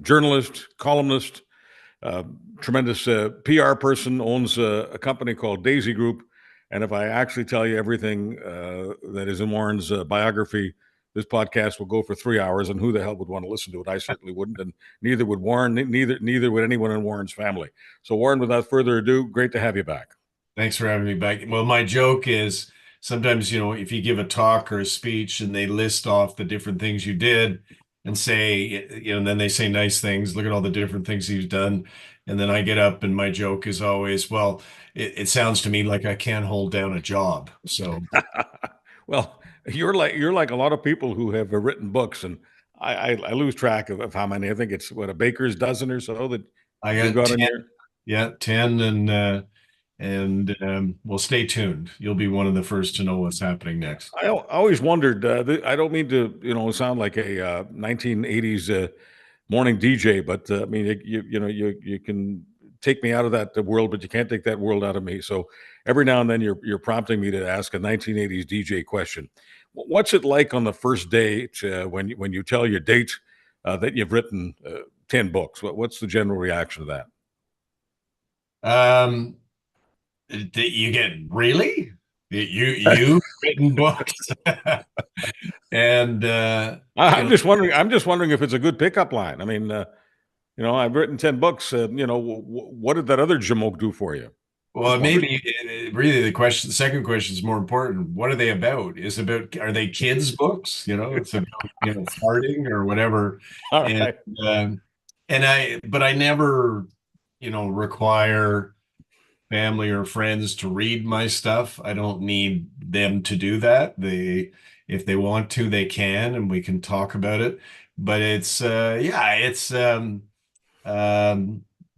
journalist, columnist, uh, tremendous PR person, owns a company called Daisy Group. And if I actually tell you everything that is in Warren's biography, this podcast will go for 3 hours, and who the hell would want to listen to it? I certainly wouldn't, and neither would Warren, neither would anyone in Warren's family. So, Warren, without further ado, great to have you back. Thanks for having me back. Well, my joke is sometimes, if you give a talk or a speech and they list off the different things you did and say, and then they say nice things, look at all the different things you've done. And then I get up and my joke is always, well, it sounds to me like I can't hold down a job. So Well, you're like a lot of people who have written books, and I lose track of how many. I think it's what, a baker's dozen or so that I you've got got in 10, your. yeah, 10 and well, stay tuned. You'll be one of the first to know what's happening next. I always wondered. I don't mean to, sound like a 1980s morning DJ, but I mean, you can take me out of that world, but you can't take that world out of me. So every now and then, you're prompting me to ask a 1980s DJ question. What's it like on the first date when you tell your date that you've written 10 books? What's the general reaction to that? Um, you get really you've written books and you I'm know just wondering. I'm just wondering if it's a good pickup line. I mean, I've written 10 books. What did that other jamoke do for you? Just well wondering. maybe really the second question is more important. What are they about? Are they kids books? It's about farting or whatever. All and right. um I never require family or friends to read my stuff. I don't need them to do that. If they want to, they can, and we can talk about it. But it's um,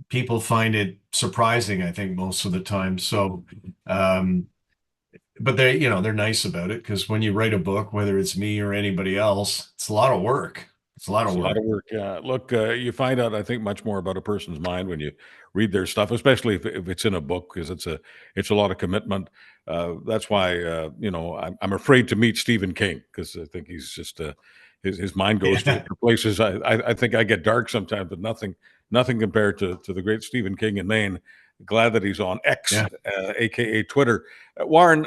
people find it surprising, I think, most of the time. So, um, but they're nice about it because when you write a book, whether it's me or anybody else, it's a lot of work. It's a lot It's of a lot work. of work. Yeah. Look, you find out, I think, much more about a person's mind when you read their stuff, especially if it's in a book, because it's a lot of commitment. That's why I'm afraid to meet Stephen King, because I think he's just his mind goes to places. I think I get dark sometimes, but nothing compared to the great Stephen King in Maine. Glad that he's on X, Yeah. aka Twitter. Warren,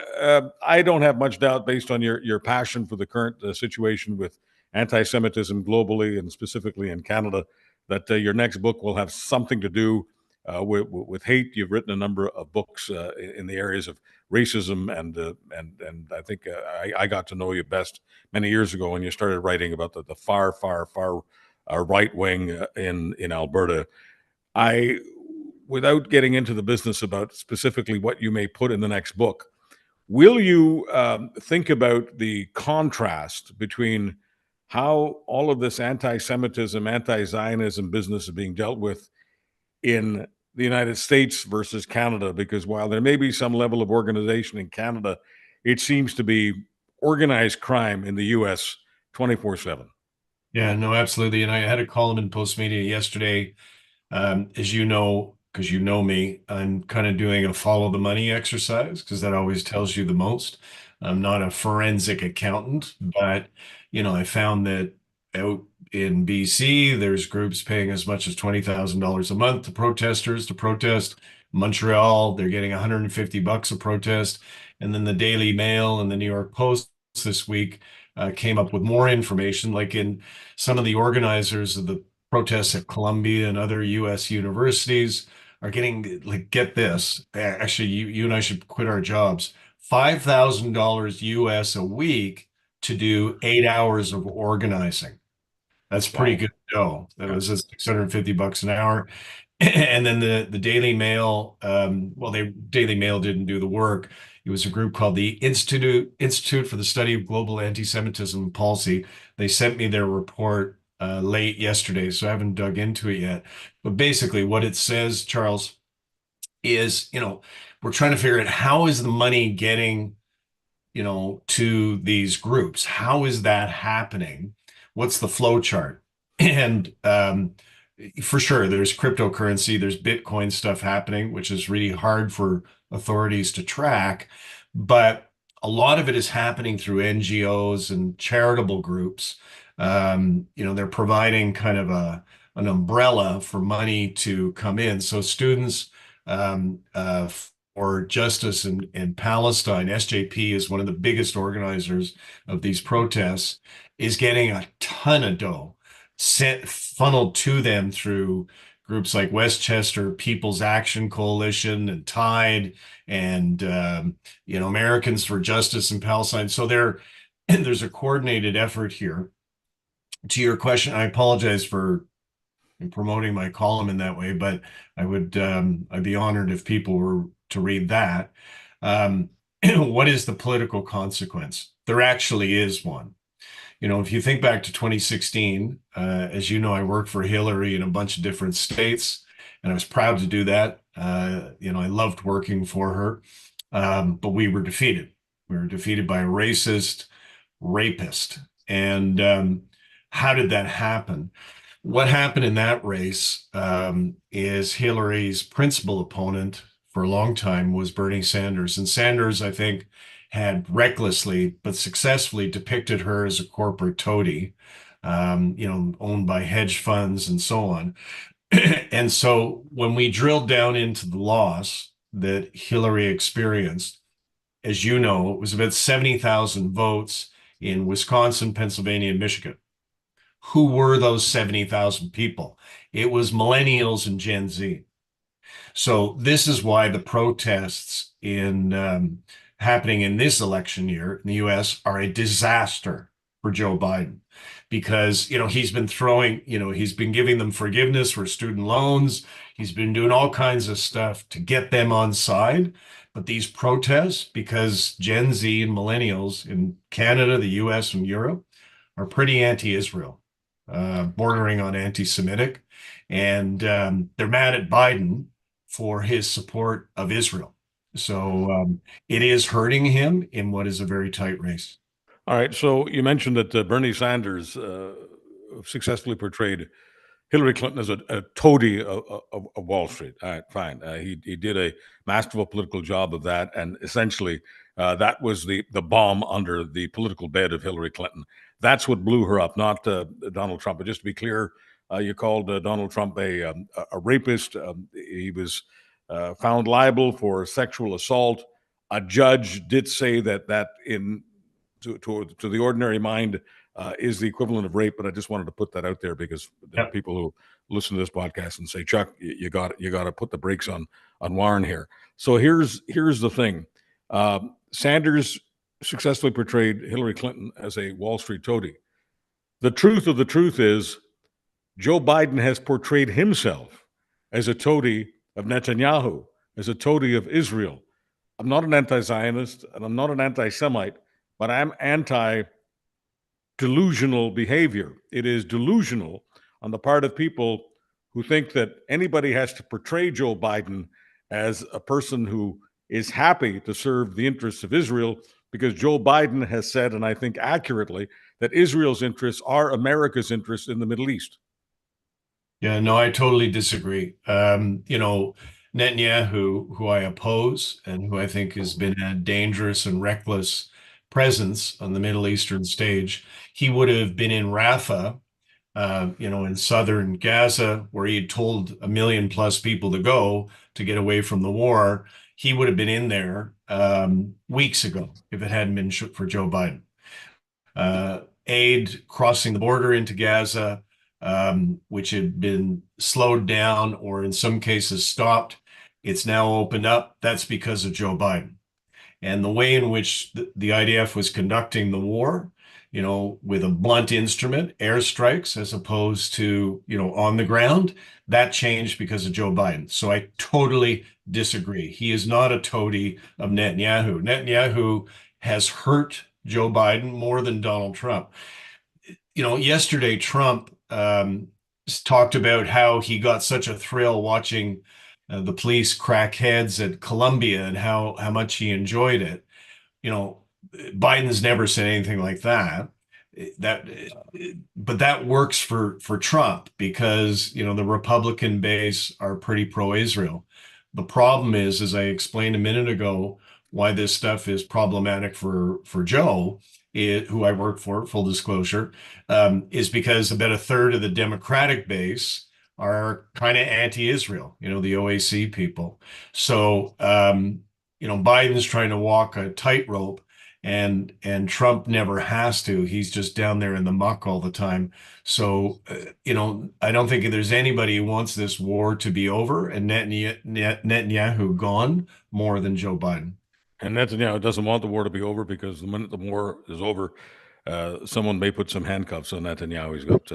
I don't have much doubt, based on your passion for the current situation with anti-Semitism globally and specifically in Canada, that your next book will have something to do with hate. You've written a number of books in the areas of racism, and I think I got to know you best many years ago when you started writing about the far right wing in Alberta. I, without getting into the business about specifically what you may put in the next book, will you think about the contrast between how all of this anti-Semitism, anti-Zionism business is being dealt with in the United States versus Canada? Because while there may be some level of organization in Canada, it seems to be organized crime in the U.S. 24/7. Yeah, no, absolutely. And I had a column in Post Media yesterday. As you know, because you know me, I'm kind of doing a follow the money exercise because that always tells you the most. I'm not a forensic accountant, but I found that out in BC, there's groups paying as much as $20,000 a month to protesters to protest. Montreal, they're getting 150 bucks a protest. And then the Daily Mail and the New York Post this week came up with more information, like in some of the organizers of the protests at Columbia and other U.S. universities are getting, like, get this. Actually, you and I should quit our jobs. $5,000 US a week to do 8 hours of organizing. That's pretty Wow. good dough. That Yeah. was a 650 bucks an hour. And then the Daily Mail, well, the Daily Mail didn't do the work. It was a group called the Institute for the Study of Global Anti-Semitism and Policy. They sent me their report late yesterday, so I haven't dug into it yet. But basically, what it says, Charles, is we're trying to figure out how is the money getting to these groups? How is that happening? What's the flow chart? And for sure, there's cryptocurrency, there's Bitcoin stuff happening, which is really hard for authorities to track. But a lot of it is happening through NGOs and charitable groups. They're providing kind of an umbrella for money to come in. So students for Justice in Palestine, SJP is one of the biggest organizers of these protests, is getting a ton of dough sent funneled to them through groups like Westchester People's Action Coalition and Tide and Americans for Justice in Palestine. So there's a coordinated effort here. To your question, I apologize for promoting my column in that way, but I'd be honored if people were to read that. Um, what is the political consequence? There actually is one. If you think back to 2016, as you know, I worked for Hillary in a bunch of different states, and I was proud to do that. I loved working for her, but we were defeated. We were defeated by a racist rapist. And how did that happen? What happened in that race is Hillary's principal opponent for a long time was Bernie Sanders. And Sanders, I think, had recklessly but successfully depicted her as a corporate toady, owned by hedge funds and so on. And so when we drilled down into the loss that Hillary experienced, as you know, it was about 70,000 votes in Wisconsin, Pennsylvania, and Michigan. Who were those 70,000 people? It was millennials and Gen Z. So this is why the protests in happening in this election year in the U.S. are a disaster for Joe Biden, because he's been giving them forgiveness for student loans. He's been doing all kinds of stuff to get them on side. But these protests, because Gen Z and millennials in Canada, the U.S., and Europe are pretty anti-Israel, bordering on anti-Semitic, and they're mad at Biden for his support of Israel. So it is hurting him in what is a very tight race. All right. So you mentioned that Bernie Sanders successfully portrayed Hillary Clinton as a toady of Wall Street. All right, fine. He did a masterful political job of that, and essentially that was the bomb under the political bed of Hillary Clinton. That's what blew her up, not Donald Trump. But just to be clear, you called Donald Trump a rapist. He was found liable for sexual assault. A judge did say that in to the ordinary mind is the equivalent of rape. But I just wanted to put that out there because there are Yep. people who listen to this podcast and say, Chuck, you got to put the brakes on Warren here. So here's the thing. Sanders successfully portrayed Hillary Clinton as a Wall Street toady. The truth of the truth is Joe Biden has portrayed himself as a toady of Netanyahu, as a toady of Israel. I'm not an anti-Zionist and I'm not an anti-Semite, but I'm anti-delusional behavior. It is delusional on the part of people who think that anybody has to portray Joe Biden as a person who is happy to serve the interests of Israel, because Joe Biden has said, and I think accurately, that Israel's interests are America's interests in the Middle East. Yeah, no, I totally disagree. Netanyahu, who I oppose and who I think has been a dangerous and reckless presence on the Middle Eastern stage, he would have been in Rafah, in southern Gaza, where he had told 1 million+ people to go to get away from the war. He would have been in there weeks ago if it hadn't been for Joe Biden. Aid crossing the border into Gaza, which had been slowed down or in some cases stopped. It's now opened up. That's because of Joe Biden. And the way in which the IDF was conducting the war, with a blunt instrument, airstrikes, as opposed to, on the ground, that changed because of Joe Biden. So I totally disagree. He is not a toady of Netanyahu. Netanyahu has hurt Joe Biden more than Donald Trump. Yesterday, Trump talked about how he got such a thrill watching the police crack heads at Columbia and how much he enjoyed it. Biden's never said anything like that. But that works for Trump because the Republican base are pretty pro-Israel. The problem is, as I explained a minute ago, why this stuff is problematic for Joe, who I work for, full disclosure, is because about a third of the Democratic base are kind of anti-Israel, the OAC people. So, Biden's trying to walk a tightrope, and Trump never has to. He's just down there in the muck all the time. So, I don't think there's anybody who wants this war to be over and Netanyahu gone more than Joe Biden. And Netanyahu doesn't want the war to be over because the minute the war is over, someone may put some handcuffs on Netanyahu. He's got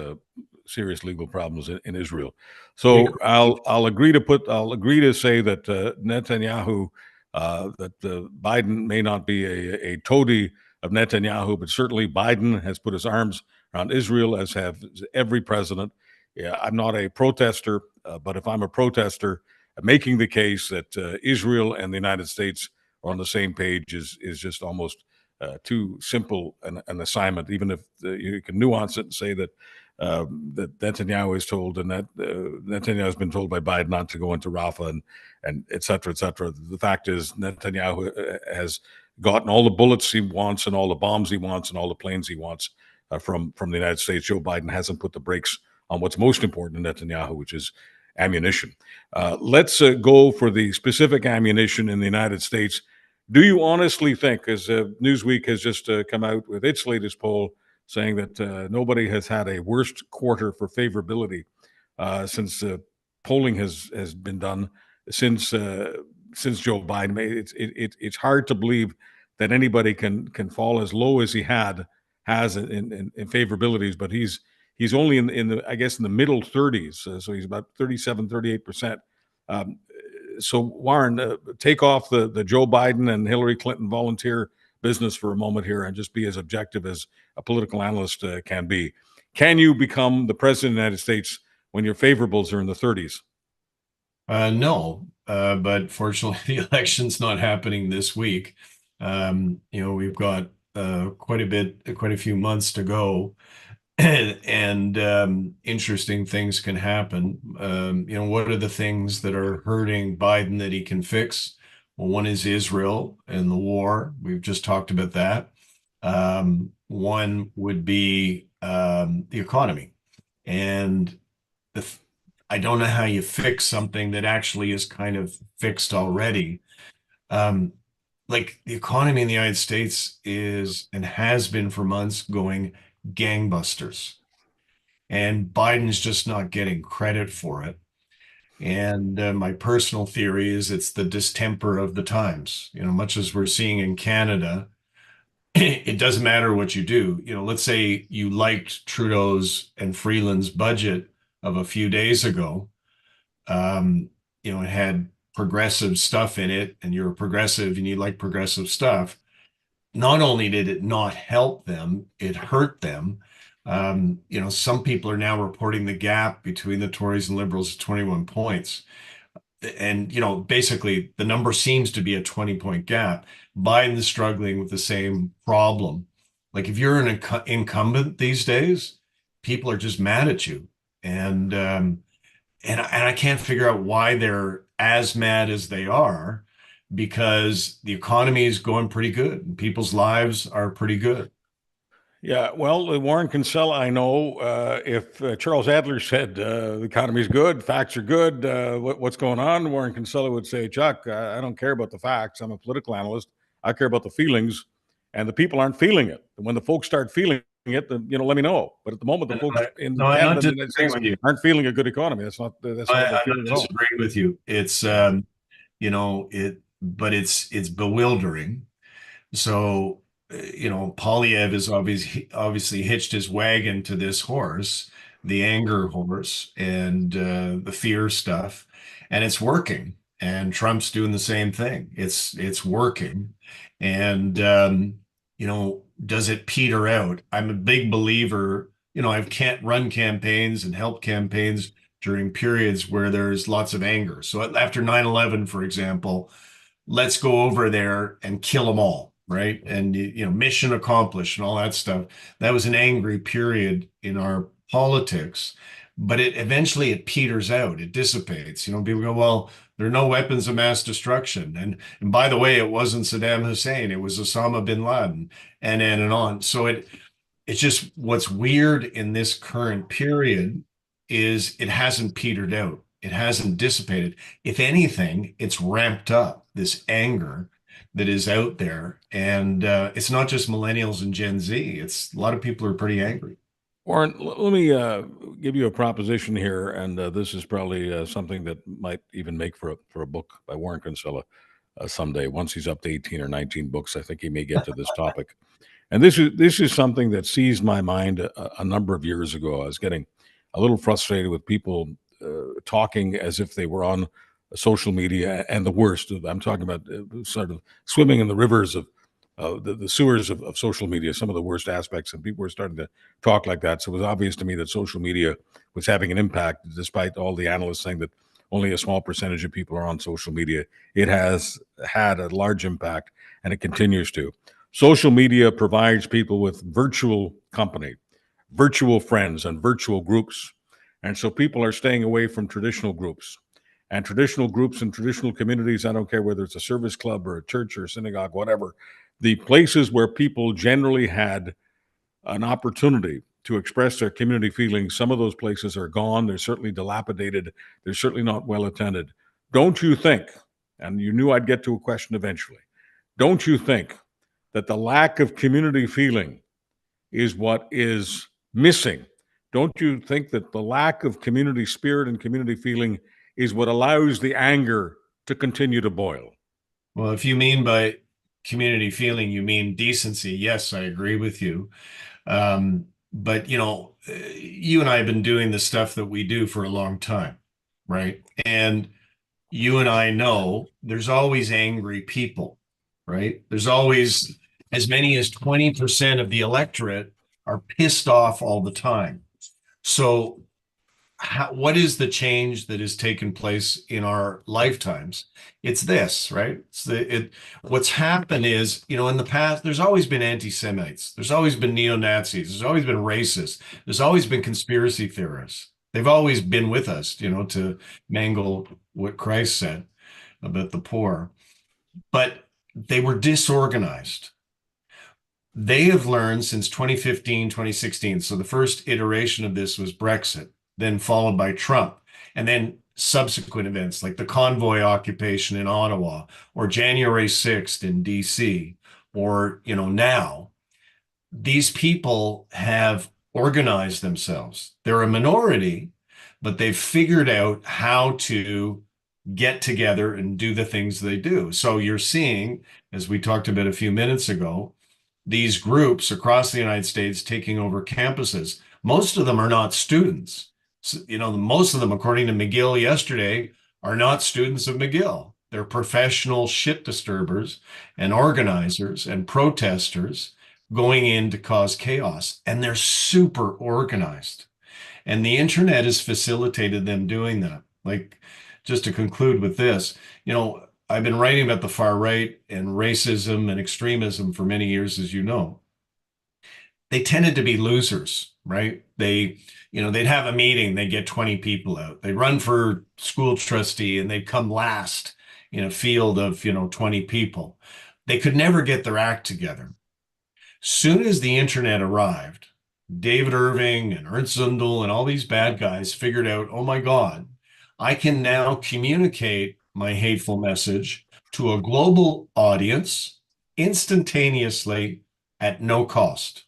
serious legal problems in Israel. So I'll agree to say that Netanyahu, that Biden may not be a toady of Netanyahu, but certainly Biden has put his arms around Israel, as have every president. Yeah, I'm not a protester, but if I'm a protester, making the case that Israel and the United States are on the same page is just almost too simple an assignment. Even if you can nuance it and say that that Netanyahu is told, and that Netanyahu has been told by Biden not to go into Rafah, and et cetera, et cetera. The fact is, Netanyahu has gotten all the bullets he wants, and all the bombs he wants, and all the planes he wants from the United States. Joe Biden hasn't put the brakes on what's most important to Netanyahu, which is ammunition. Let's go for the specific ammunition in the United States. Do you honestly think, as Newsweek has just come out with its latest poll, saying that nobody has had a worst quarter for favorability since polling has been done since Joe Biden? It's hard to believe that anybody can fall as low as he has in favorabilities, but he's only in the, I guess, in the middle 30s, so he's about 37, 38%. Um, so Warren, take off the Joe Biden and Hillary Clinton volunteer business for a moment here and just be as objective as a political analyst can be. Can you become the president of the United States when your favorables are in the 30s? No, but fortunately, the election's not happening this week. We've got quite a few months to go, and interesting things can happen. What are the things that are hurting Biden that he can fix? Well, one is Israel and the war. We've just talked about that. One would be the economy. And the, I don't know how you fix something that actually is kind of fixed already. Um, like the economy in the United States is and has been for months going gangbusters. And Biden's just not getting credit for it. And my personal theory is it's the distemper of the times. Much as we're seeing in Canada, it doesn't matter what you do. Let's say you liked Trudeau's and Freeland's budget of a few days ago. It had progressive stuff in it, and you're a progressive and you like progressive stuff. Not only did it not help them, it hurt them. Some people are now reporting the gap between the Tories and Liberals at 21 points. And, basically the number seems to be a 20-point gap. Biden's struggling with the same problem. Like if you're an incumbent these days, people are just mad at you. And I can't figure out why they're as mad as they are, because the economy is going pretty good and people's lives are pretty good. Yeah, well, Warren Kinsella, I know if Charles Adler said the economy's good, facts are good, what's going on, Warren Kinsella would say, Chuck, I don't care about the facts. I'm a political analyst. I care about the feelings, and the people aren't feeling it. And when the folks start feeling it, then, let me know. But at the moment, the folks in No, I'm Canada not and the United disagreeing States with you. aren't feeling a good economy. That's not what they're I'm feeling not at all. disagreeing with you. It's but it's bewildering. So, Polyev is obviously hitched his wagon to this horse, the anger horse, and the fear stuff, and it's working. And Trump's doing the same thing. It's working, and does it peter out? I'm a big believer. I've can't run campaigns and help campaigns during periods where there's lots of anger. So after 9/11, for example, let's go over there and kill them all, right? And mission accomplished and all that stuff. That was an angry period in our politics, but it eventually it peters out, it dissipates. People go, well, there are no weapons of mass destruction, and by the way, it wasn't Saddam Hussein, it was Osama bin Laden, and on. So it's just what's weird in this current period is it hasn't petered out. It hasn't dissipated. If anything, it's ramped up this anger that is out there. And it's not just millennials and Gen Z. It's a lot of people are pretty angry. Warren, let me give you a proposition here, and this is probably something that might even make for a book by Warren Kinsella someday. Once he's up to 18 or 19 books, I think he may get to this topic. And this is something that seized my mind a number of years ago. I was getting a little frustrated with people talking as if they were on social media, and the worst. I'm talking about sort of swimming in the rivers of the sewers of social media, some of the worst aspects, and people were starting to talk like that. So it was obvious to me that social media was having an impact, despite all the analysts saying that only a small percentage of people are on social media. It has had a large impact, and it continues to. Social media provides people with virtual company, virtual friends, and virtual groups. And so people are staying away from traditional groups. And traditional groups and traditional communities, I don't care whether it's a service club or a church or a synagogue, whatever, the places where people generally had an opportunity to express their community feelings, some of those places are gone. They're certainly dilapidated. They're certainly not well attended. Don't you think, and you knew I'd get to a question eventually, don't you think that the lack of community feeling is what is missing? Don't you think that the lack of community spirit and community feeling is what allows the anger to continue to boil? Well, if you mean by community feeling, you mean decency. Yes, I agree with you. But you and I have been doing the stuff that we do for a long time, right? And you and I know there's always angry people, right? There's always as many as 20% of the electorate are pissed off all the time. So what is the change that has taken place in our lifetimes? It's this, right? What's happened is, in the past, there's always been anti-Semites. There's always been neo-Nazis. There's always been racists. There's always been conspiracy theorists. They've always been with us, to mangle what Christ said about the poor, but they were disorganized. They have learned since 2015, 2016. So the first iteration of this was Brexit, then followed by Trump, and then subsequent events like the convoy occupation in Ottawa or January 6th in DC, or, now. These people have organized themselves. They're a minority, but they've figured out how to get together and do the things they do. So you're seeing, as we talked about a few minutes ago, these groups across the United States taking over campuses. Most of them are not students. So, most of them, according to McGill yesterday, are not students of McGill. They're professional shit disturbers and organizers and protesters going in to cause chaos. And they're super organized. And the internet has facilitated them doing that. Like, just to conclude with this, I've been writing about the far right and racism and extremism for many years, as you know. They tended to be losers, right? They'd have a meeting, they'd get 20 people out. They'd run for school trustee and they'd come last in a field of, 20 people. They could never get their act together. Soon as the internet arrived, David Irving and Ernst Zundel and all these bad guys figured out, oh my God, I can now communicate my hateful message to a global audience instantaneously at no cost.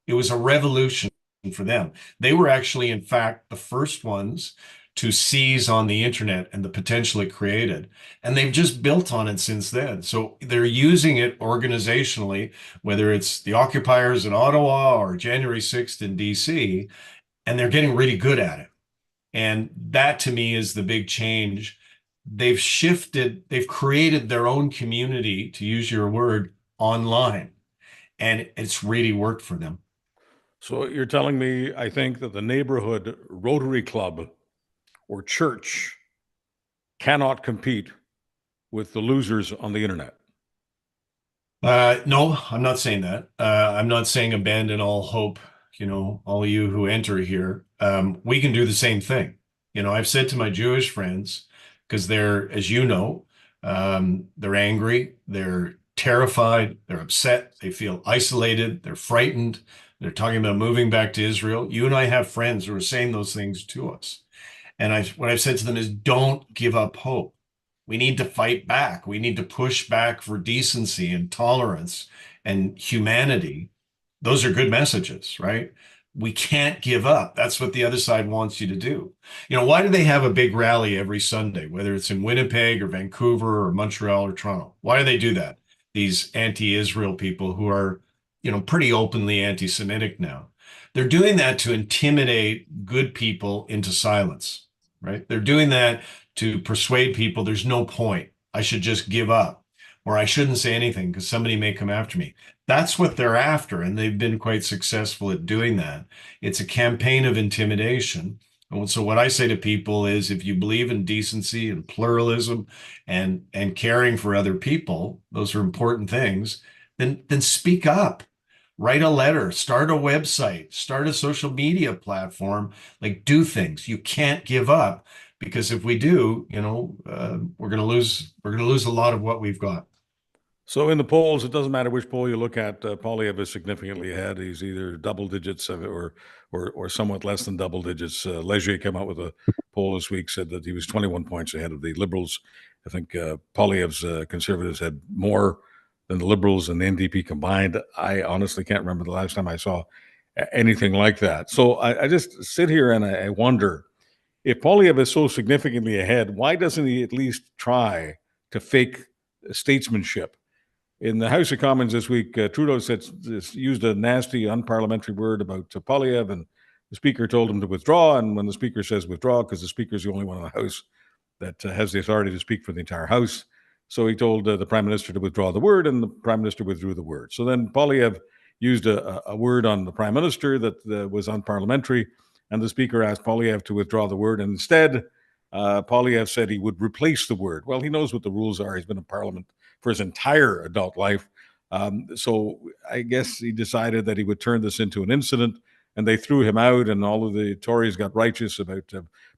It was a revolution for them. They were actually, in fact, the first ones to seize on the internet and the potential it created. And they've just built on it since then. So they're using it organizationally, whether it's the occupiers in Ottawa or January 6th in DC, and they're getting really good at it. And that to me is the big change. They've created their own community, to use your word, online. And it's really worked for them. So you're telling me, I think, that the neighborhood Rotary Club or church cannot compete with the losers on the internet? No, I'm not saying that. I'm not saying abandon all hope, all you who enter here. We can do the same thing. I've said to my Jewish friends, because they're, as you know, they're angry, they're terrified, they're upset, they feel isolated, they're frightened, They're talking about moving back to Israel. You and I have friends who are saying those things to us. And what I've said to them is don't give up hope. We need to fight back. We need to push back for decency and tolerance and humanity. Those are good messages, right? We can't give up. That's what the other side wants you to do. Why do they have a big rally every Sunday, whether it's in Winnipeg or Vancouver or Montreal or Toronto? Why do they do that? These anti-Israel people who are, pretty openly anti-Semitic now. They're doing that to intimidate good people into silence, right? They're doing that to persuade people there's no point. I should just give up, or I shouldn't say anything because somebody may come after me. That's what they're after, and they've been quite successful at doing that. It's a campaign of intimidation. And so what I say to people is if you believe in decency and pluralism and caring for other people, those are important things, then speak up. Write a letter, start a website, start a social media platform, like do things. You can't give up because if we do, we're going to lose a lot of what we've got. So in the polls, it doesn't matter which poll you look at. Poilievre is significantly ahead. He's either double digits or somewhat less than double digits. Leger came out with a poll this week, said that he was 21 points ahead of the Liberals. I think Poilievre's Conservatives had more than the Liberals and the NDP combined. I honestly can't remember the last time I saw anything like that. So I just sit here and I wonder if Poilievre is so significantly ahead, why doesn't he at least try to fake statesmanship? In the House of Commons this week, Trudeau used a nasty, unparliamentary word about Poilievre, and the Speaker told him to withdraw. And when the Speaker says withdraw, because the Speaker is the only one in the House that has the authority to speak for the entire House, so he told the Prime Minister to withdraw the word, and the Prime Minister withdrew the word. So then Poilievre used a word on the Prime Minister that was unparliamentary, and the Speaker asked Poilievre to withdraw the word. And instead, Poilievre said he would replace the word. Well, he knows what the rules are. He's been in Parliament for his entire adult life. So I guess he decided that he would turn this into an incident, and they threw him out, and all of the Tories got righteous about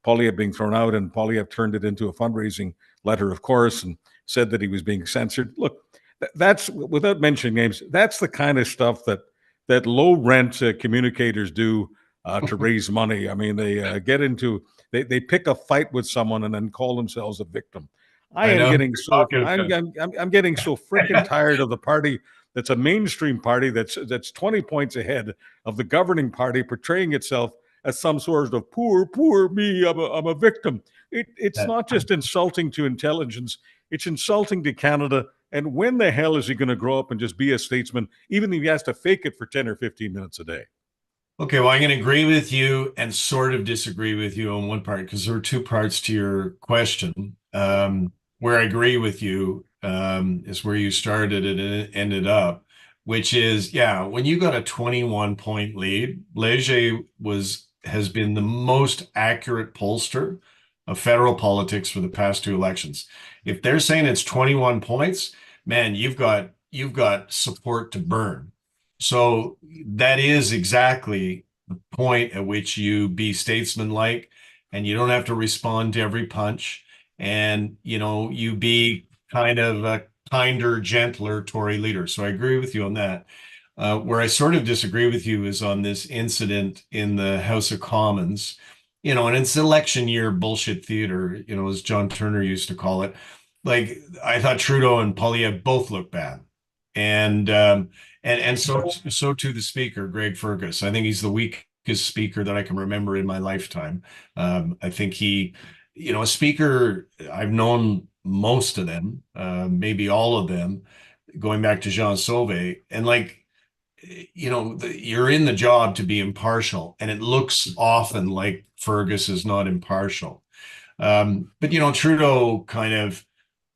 Poilievre being thrown out, and Poilievre turned it into a fundraising letter, of course, and said that he was being censored. Look, that's, without mentioning names, that's the kind of stuff that low rent communicators do to raise money. I mean, they pick a fight with someone and then call themselves a victim. I I am know getting you're so talking I'm getting so freaking tired of the party that's a mainstream party that's 20 points ahead of the governing party, portraying itself as some sort of poor me. I'm a victim. It's about. not just insulting to intelligence; it's insulting to Canada. And when the hell is he going to grow up and just be a statesman, even if he has to fake it for 10 or 15 minutes a day? Okay, well, I'm going to agree with you and sort of disagree with you on one part because there are two parts to your question. Where I agree with you is where you started and it ended up, which is, yeah, when you got a 21 point lead, Leger has been the most accurate pollster of federal politics for the past two elections. If they're saying it's 21 points, man, you've got support to burn. So that is exactly the point at which you be statesmanlike and you don't have to respond to every punch. And, you be kind of a kinder, gentler Tory leader. So I agree with you on that. Where I sort of disagree with you is on this incident in the House of Commons, and it's election year bullshit theater, as John Turner used to call it. Like I thought Trudeau and Poilievre both looked bad. And so to the speaker, Greg Fergus. I think he's the weakest speaker that I can remember in my lifetime. I think a speaker, I've known most of them, maybe all of them, going back to Jean Sauvé. And like, you're in the job to be impartial, and it looks often like Fergus is not impartial. But Trudeau kind of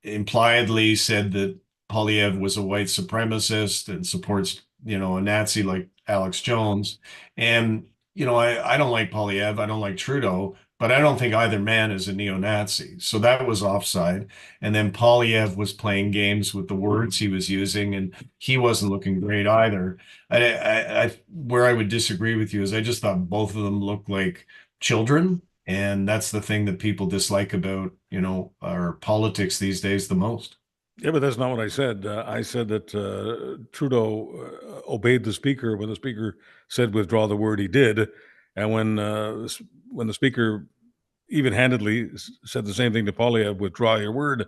impliedly said that Poilievre was a white supremacist and supports, a Nazi like Alex Jones. And, I don't like Poilievre, I don't like Trudeau, but I don't think either man is a neo-Nazi. So that was offside. And then Poilievre was playing games with the words he was using, and he wasn't looking great either. Where I would disagree with you is I just thought both of them looked like children. And that's the thing that people dislike about, our politics these days the most. Yeah, but that's not what I said. I said that Trudeau obeyed the speaker when the speaker said withdraw the word. He did, and when the speaker even-handedly said the same thing to Poilievre, withdraw your word,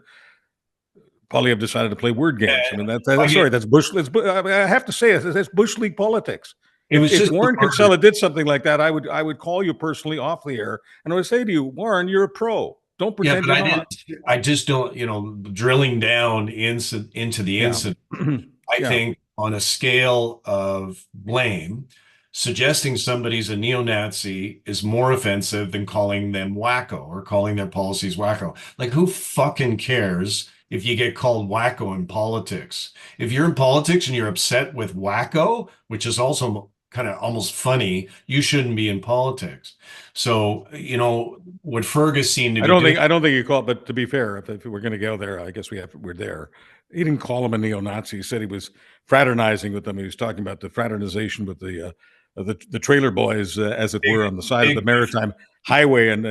Poilievre decided to play word games. I mean, sorry, that's Bush. I have to say it. That's Bush League politics. It was If just Warren Kinsella did something like that, I would call you personally off the air, and I would say to you, Warren, you're a pro. Don't yeah, pretend but you're not. I just don't, drilling down into the Yeah, incident. I yeah. think on a scale of blame, suggesting somebody's a neo-Nazi is more offensive than calling them wacko or calling their policies wacko. Like, who fucking cares if you get called wacko in politics? If you're in politics and you're upset with wacko, which is also kind of almost funny, you shouldn't be in politics. So, what Fergus seemed to be doing. I don't think he called. But to be fair, if we're going to go there, I guess we're there. He didn't call him a neo-Nazi. He said he was fraternizing with them. He was talking about the fraternization with the trailer boys, as it Big, were, on the side of the big, maritime highway. And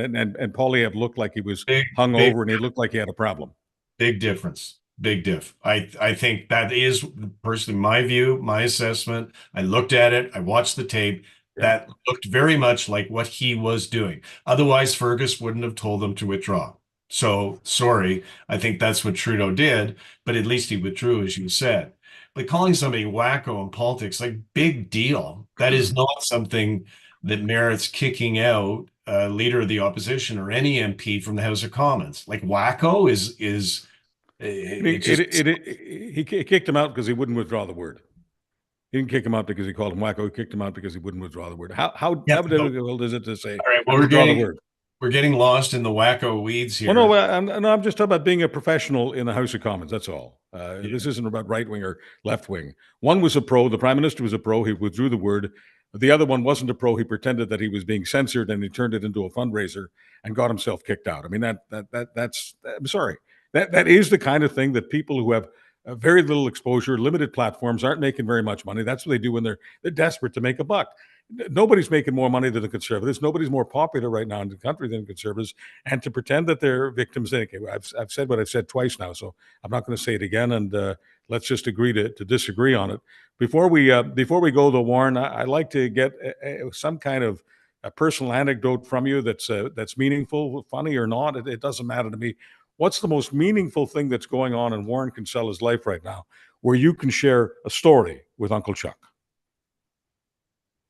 Poilievre looked like he was big, hung big. over, and he looked like he had a problem. Big difference. Big diff. I think that is personally my view, my assessment. I looked at it, I watched the tape. Yeah. That looked very much like what he was doing. Otherwise, Fergus wouldn't have told them to withdraw. So sorry, I think that's what Trudeau did, but at least he withdrew, as you said. But calling somebody wacko in politics, like big deal. That is not something that merits kicking out a leader of the opposition or any MP from the House of Commons. Like wacko is it just He kicked him out because he wouldn't withdraw the word. He didn't kick him out because he called him wacko. He kicked him out because he wouldn't withdraw the word. How yeah. difficult is it to say All right, well, withdraw the word? we're getting lost in the wacko weeds Well, here. no, I'm just talking about being a professional in the House of Commons. That's all. Yeah. This isn't about right wing or left wing. One was a pro. The prime minister was a pro. He withdrew the word. The other one wasn't a pro. He pretended that he was being censored, and he turned it into a fundraiser and got himself kicked out. I mean, that's. I'm sorry. That is the kind of thing that people who have very little exposure, limited platforms, aren't making very much money. That's what they do when they're desperate to make a buck. Nobody's making more money than the conservatives. Nobody's more popular right now in the country than conservatives. And to pretend that they're victims, okay, I've said what I've said twice now, so I'm not going to say it again. And let's just agree to disagree on it. Before we go to Warren, I'd like to get some kind of a personal anecdote from you that's meaningful, funny or not. It doesn't matter to me. What's the most meaningful thing that's going on in Warren Kinsella's life right now, where you can share a story with Uncle Chuck?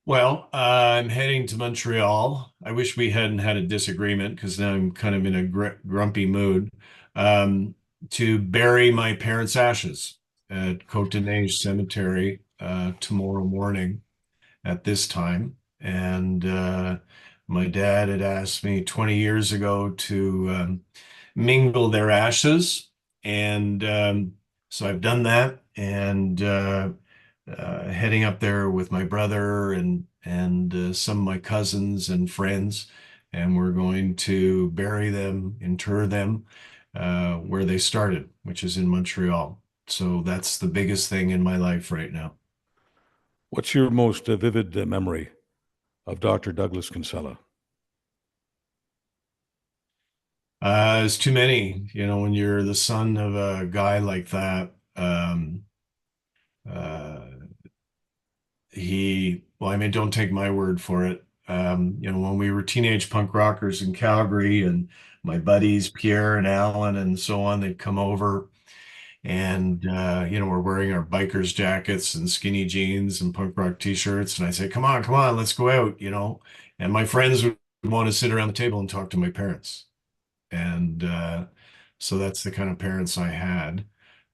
Well, I'm heading to Montreal. I wish we hadn't had a disagreement because now I'm kind of in a grumpy mood, to bury my parents' ashes at Côte-de-Neige Cemetery tomorrow morning at this time. And my dad had asked me 20 years ago to mingle their ashes. And so I've done that. And heading up there with my brother and some of my cousins and friends, and we're going to bury them, inter them where they started, which is in Montreal. So that's the biggest thing in my life right now. What's your most vivid memory of Dr. Douglas Kinsella? It's too many, when you're the son of a guy like that. Uh, well, I mean, don't take my word for it. When we were teenage punk rockers in Calgary and my buddies, Pierre and Alan and so on, they'd come over and, we're wearing our bikers jackets and skinny jeans and punk rock t-shirts. And I say, come on, let's go out, and my friends would want to sit around the table and talk to my parents. And so that's the kind of parents I had,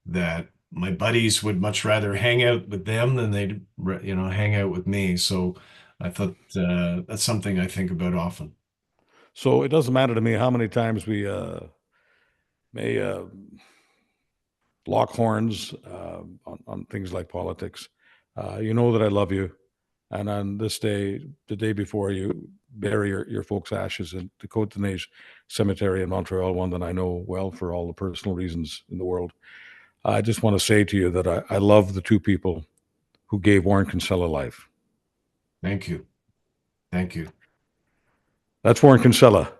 that my buddies would much rather hang out with them than they'd, hang out with me. So I thought that's something I think about often. So it doesn't matter to me how many times we may lock horns on things like politics. You know that I love you. And on this day, the day before you bury your folks' ashes in the Côte-de-Neige Cemetery in Montreal, one that I know well for all the personal reasons in the world, I just want to say to you that I love the two people who gave Warren Kinsella life. Thank you. Thank you. That's Warren Kinsella.